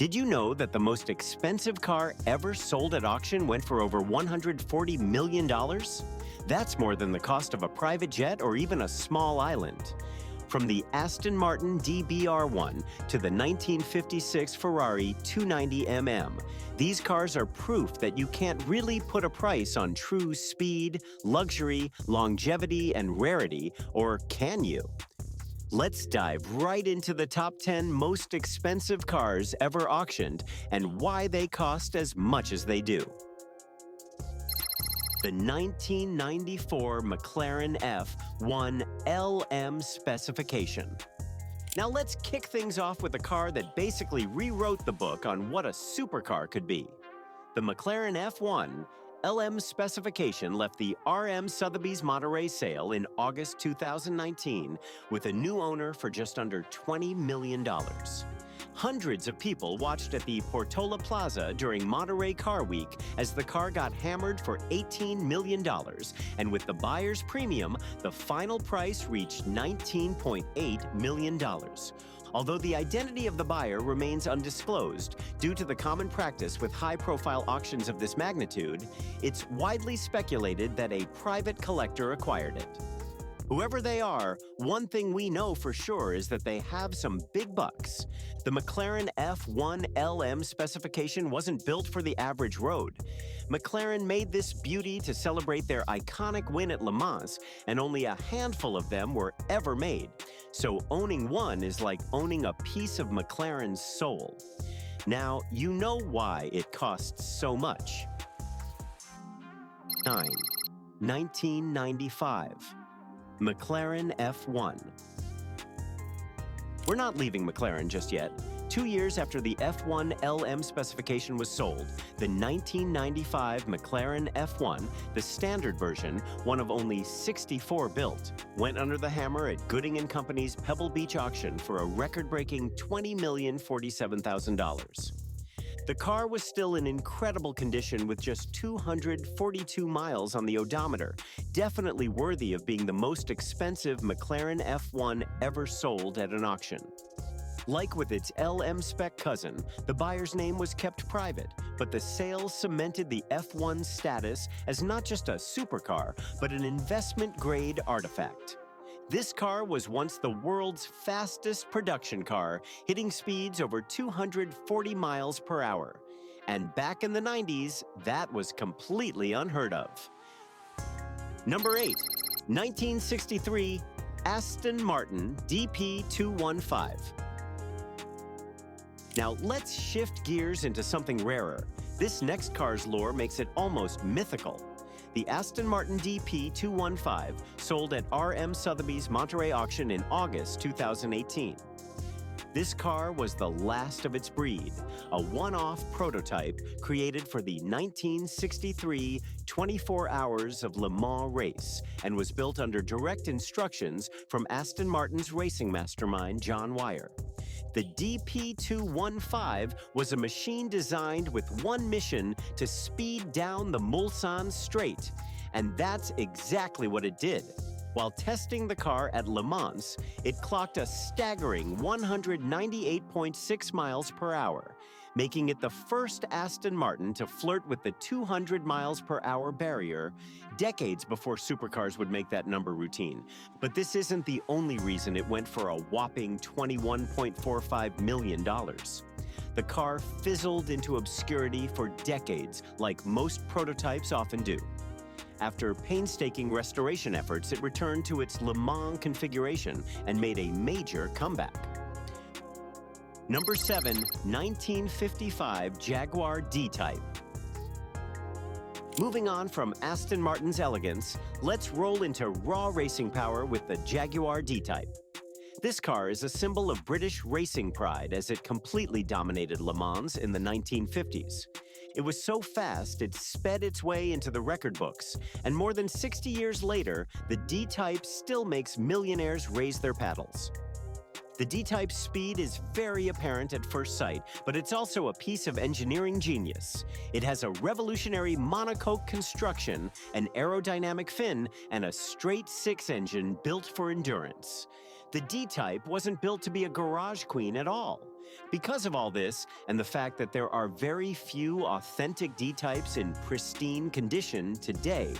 Did you know that the most expensive car ever sold at auction went for over $140 million? That's more than the cost of a private jet or even a small island. From the Aston Martin DBR1 to the 1956 Ferrari 290mm, these cars are proof that you can't really put a price on true speed, luxury, longevity, and rarity, or can you? Let's dive right into the top 10 most expensive cars ever auctioned and why they cost as much as they do. The 1994 McLaren F1 LM specification. Now let's kick things off with a car that basically rewrote the book on what a supercar could be. The McLaren F1 LM specification left the RM Sotheby's Monterey sale in August 2019 with a new owner for just under $20 million. Hundreds of people watched at the Portola Plaza during Monterey Car Week as the car got hammered for $18 million, and with the buyer's premium, the final price reached $19.8 million. Although the identity of the buyer remains undisclosed due to the common practice with high-profile auctions of this magnitude, it's widely speculated that a private collector acquired it. Whoever they are, one thing we know for sure is that they have some big bucks. The McLaren F1 LM specification wasn't built for the average road. McLaren made this beauty to celebrate their iconic win at Le Mans, and only a handful of them were ever made. So owning one is like owning a piece of McLaren's soul. Now, you know why it costs so much. 9. 1995. McLaren F1. We're not leaving McLaren just yet. 2 years after the F1 LM specification was sold, the 1995 McLaren F1, the standard version, one of only 64 built, went under the hammer at Gooding & Company's Pebble Beach auction for a record-breaking $20,047,000. The car was still in incredible condition with just 242 miles on the odometer, definitely worthy of being the most expensive McLaren F1 ever sold at an auction. Like with its LM spec cousin, the buyer's name was kept private, but the sale cemented the F1's status as not just a supercar, but an investment-grade artifact. This car was once the world's fastest production car, hitting speeds over 240 miles per hour. And back in the 90s, that was completely unheard of. Number 8. 1963 Aston Martin DP215. Now let's shift gears into something rarer. This next car's lore makes it almost mythical. The Aston Martin DP215 sold at RM Sotheby's Monterey auction in August 2018. This car was the last of its breed, a one-off prototype created for the 1963 24 Hours of Le Mans race and was built under direct instructions from Aston Martin's racing mastermind, John Wyer. The DP215 was a machine designed with one mission to speed down the Mulsanne Straight, and that's exactly what it did. While testing the car at Le Mans, it clocked a staggering 198.6 miles per hour, making it the first Aston Martin to flirt with the 200 miles per hour barrier decades before supercars would make that number routine. But this isn't the only reason it went for a whopping $21.45 million. The car fizzled into obscurity for decades, like most prototypes often do. After painstaking restoration efforts, it returned to its Le Mans configuration and made a major comeback. Number 7. 1955 Jaguar D-Type. Moving on from Aston Martin's elegance, let's roll into raw racing power with the Jaguar D-Type. This car is a symbol of British racing pride as it completely dominated Le Mans in the 1950s. It was so fast, it sped its way into the record books, and more than 60 years later, the D-Type still makes millionaires raise their paddles. The D-Type's speed is very apparent at first sight, but it's also a piece of engineering genius. It has a revolutionary monocoque construction, an aerodynamic fin, and a straight six engine built for endurance. The D-Type wasn't built to be a garage queen at all. Because of all this, and the fact that there are very few authentic D-types in pristine condition today,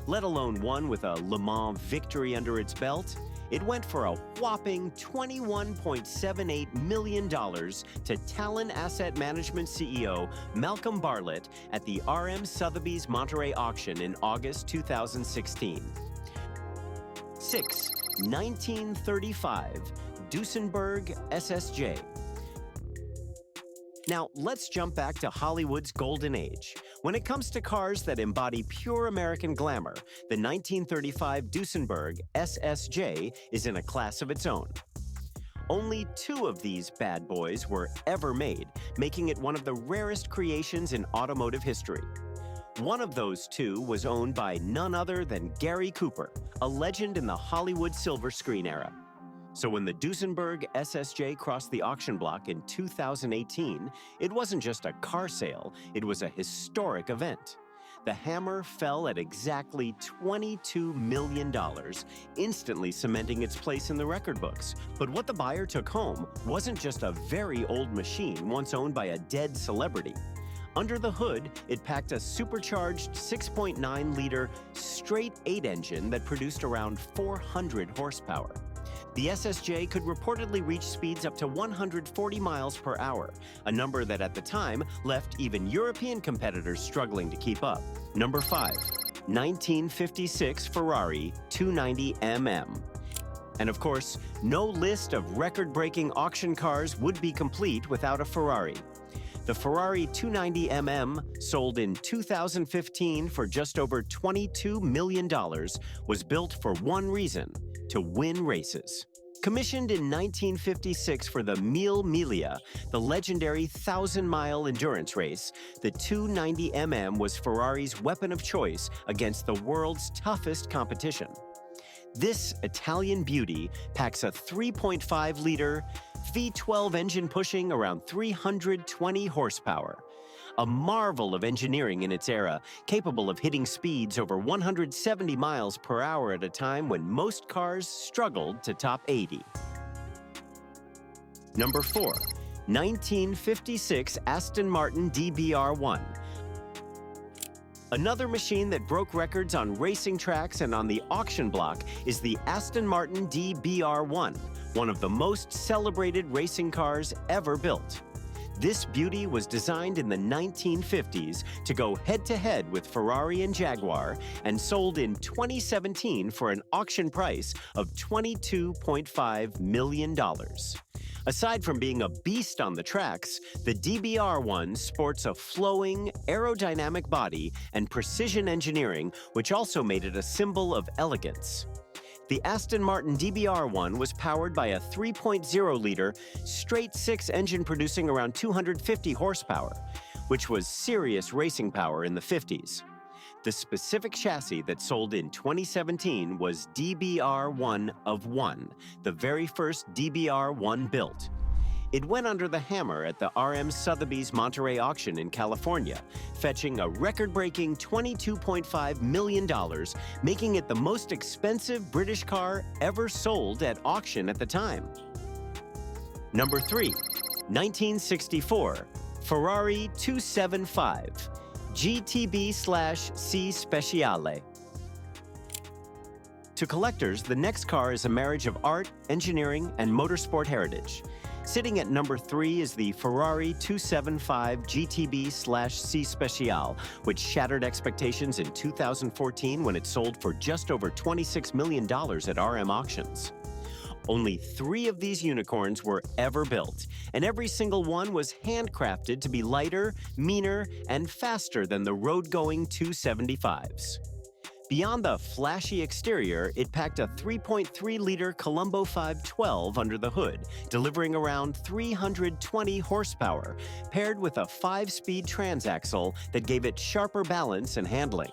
let alone one with a Le Mans victory under its belt, it went for a whopping $21.78 million to Talon Asset Management CEO Malcolm Bartlett at the RM Sotheby's Monterey auction in August 2016. 6. 1935 Duesenberg SSJ. Now, let's jump back to Hollywood's golden age. When it comes to cars that embody pure American glamour, the 1935 Duesenberg SSJ is in a class of its own. Only 2 of these bad boys were ever made, making it one of the rarest creations in automotive history. One of those 2 was owned by none other than Gary Cooper, a legend in the Hollywood silver screen era. So when the Duesenberg SSJ crossed the auction block in 2018, it wasn't just a car sale, it was a historic event. The hammer fell at exactly $22 million, instantly cementing its place in the record books. But what the buyer took home wasn't just a very old machine once owned by a dead celebrity. Under the hood, it packed a supercharged 6.9-liter straight 8 engine that produced around 400 horsepower. The SSJ could reportedly reach speeds up to 140 miles per hour, a number that at the time left even European competitors struggling to keep up. Number 5. 1956 Ferrari 290mm. And of course, no list of record-breaking auction cars would be complete without a Ferrari. The Ferrari 290mm, sold in 2015 for just over $22 million, was built for one reason: to win races. Commissioned in 1956 for the Mille Miglia, the legendary 1,000-mile endurance race, the 290mm was Ferrari's weapon of choice against the world's toughest competition. This Italian beauty packs a 3.5-liter V12 engine pushing around 320 horsepower. A marvel of engineering in its era, capable of hitting speeds over 170 miles per hour at a time when most cars struggled to top 80. Number 4. 1956 Aston Martin DBR1. Another machine that broke records on racing tracks and on the auction block is the Aston Martin DBR1, one of the most celebrated racing cars ever built. This beauty was designed in the 1950s to go head-to-head with Ferrari and Jaguar and sold in 2017 for an auction price of $22.5 million. Aside from being a beast on the tracks, the DBR1 sports a flowing, aerodynamic body and precision engineering, which also made it a symbol of elegance. The Aston Martin DBR1 was powered by a 3.0-liter straight-six engine producing around 250 horsepower, which was serious racing power in the 50s. The specific chassis that sold in 2017 was DBR1 of 1, the very first DBR1 built. It went under the hammer at the RM Sotheby's Monterey auction in California, fetching a record-breaking $22.5 million, making it the most expensive British car ever sold at auction at the time. Number 3. 1964 Ferrari 275 GTB/C Speciale. To collectors, the next car is a marriage of art, engineering, and motorsport heritage. Sitting at number 3 is the Ferrari 275 GTB/C Speciale, which shattered expectations in 2014 when it sold for just over $26 million at RM auctions. Only 3 of these unicorns were ever built, and every single one was handcrafted to be lighter, meaner, and faster than the road-going 275s. Beyond the flashy exterior, it packed a 3.3-liter Colombo 512 under the hood, delivering around 320 horsepower, paired with a 5-speed transaxle that gave it sharper balance and handling.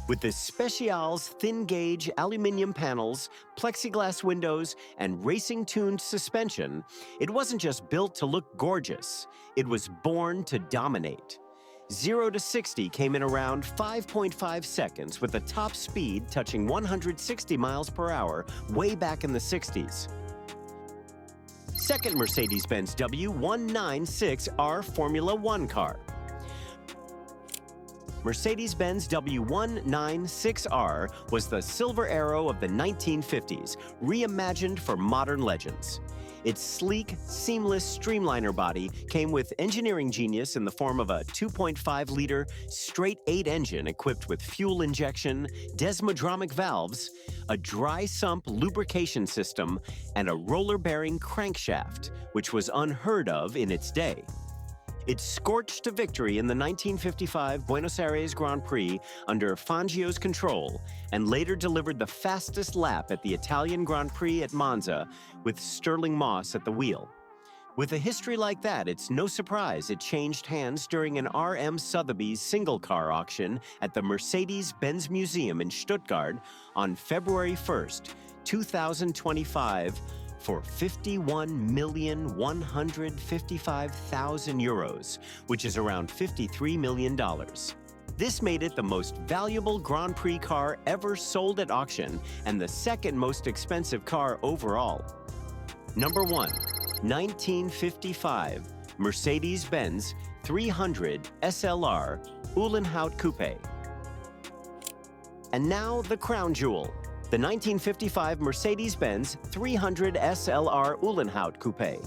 With the Speciale's thin-gauge aluminum panels, plexiglass windows, and racing-tuned suspension, it wasn't just built to look gorgeous, it was born to dominate. 0 to 60 came in around 5.5 seconds, with the top speed touching 160 miles per hour way back in the 60s. Second Mercedes-Benz W196R Formula One car. Mercedes-Benz W196R was the silver arrow of the 1950s, reimagined for modern legends. Its sleek, seamless Streamliner body came with engineering genius in the form of a 2.5-liter straight-8 engine equipped with fuel injection, desmodromic valves, a dry sump lubrication system, and a roller-bearing crankshaft, which was unheard of in its day. It scorched to victory in the 1955 Buenos Aires Grand Prix under Fangio's control, and later delivered the fastest lap at the Italian Grand Prix at Monza with Sterling Moss at the wheel. With a history like that, it's no surprise it changed hands during an R.M. Sotheby's single-car auction at the Mercedes-Benz Museum in Stuttgart on February 1st, 2025, for €51,155,000, which is around $53 million. This made it the most valuable Grand Prix car ever sold at auction and the second most expensive car overall. Number 1. 1955 Mercedes-Benz 300 SLR Uhlenhaut Coupe. And now the crown jewel, the 1955 Mercedes-Benz 300 SLR Uhlenhaut Coupe.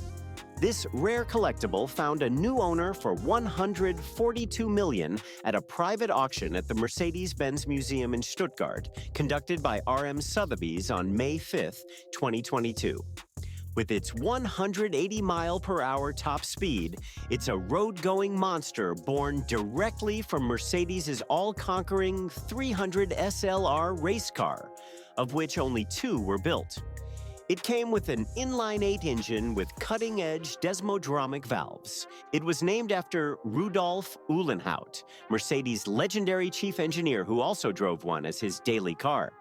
This rare collectible found a new owner for $142 million at a private auction at the Mercedes-Benz Museum in Stuttgart, conducted by R.M. Sotheby's on May 5, 2022. With its 180-mile-per-hour top speed, it's a road-going monster born directly from Mercedes' all-conquering 300 SLR race car, of which only 2 were built. It came with an inline-8 engine with cutting-edge desmodromic valves. It was named after Rudolf Uhlenhaut, Mercedes' legendary chief engineer who also drove one as his daily car.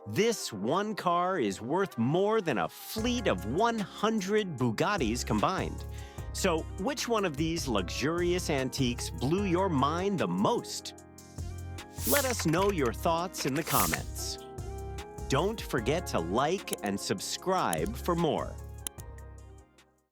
This one car is worth more than a fleet of 100 Bugattis combined. So, which one of these luxurious antiques blew your mind the most? Let us know your thoughts in the comments. Don't forget to like and subscribe for more.